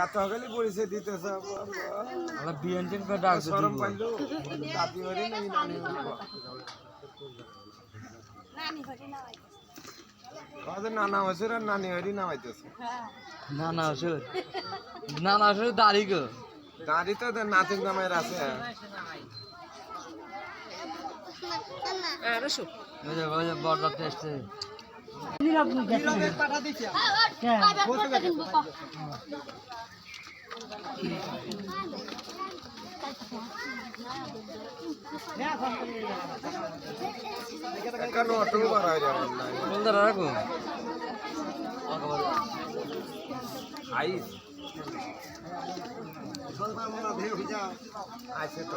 এত গেলে পরিচয় দিতেছে বিএনটিন করে ডাক শরম পাইলো দাদি বাড়ি নাকি নানা হয়েছে আর নানি বাড়ি নামাইতেছে নানা আসলে দাড়ি গো দাঁড়ি তো নাতির নামের আছে বড় টেস্টে কেন অটো করা হয় যেমন বলতে রাখো আইস আছে তো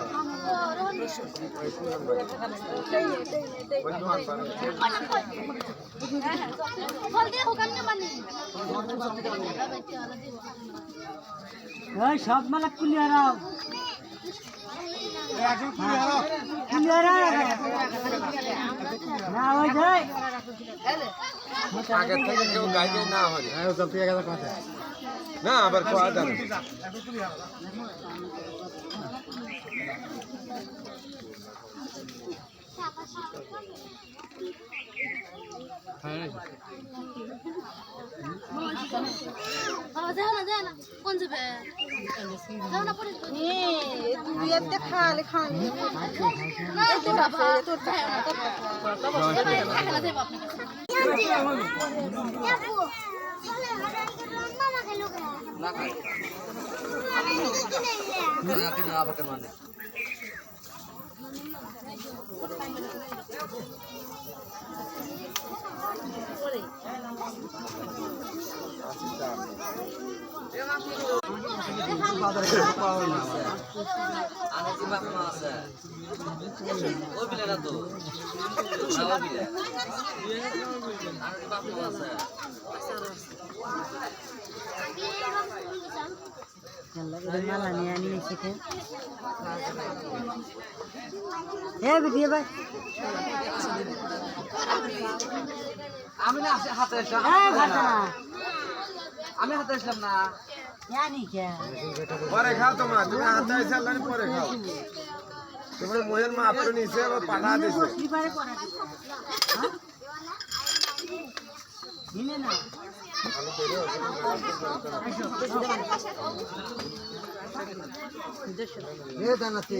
সব মালা কুলিয়ার আগে থেকে কেউ গাইবে না হলে না আবার খাওয়া যাবে মালা নিয়ে নিয়ে শিখে ভাই আমি না হাতে আসলাম আমি হাতে আসলাম না পরে খাও তোমরা তুমি হাতে এসে পরে খাও তোমার মোহের মা আপনি নিচে আবার পাঠা দিছে জানাতে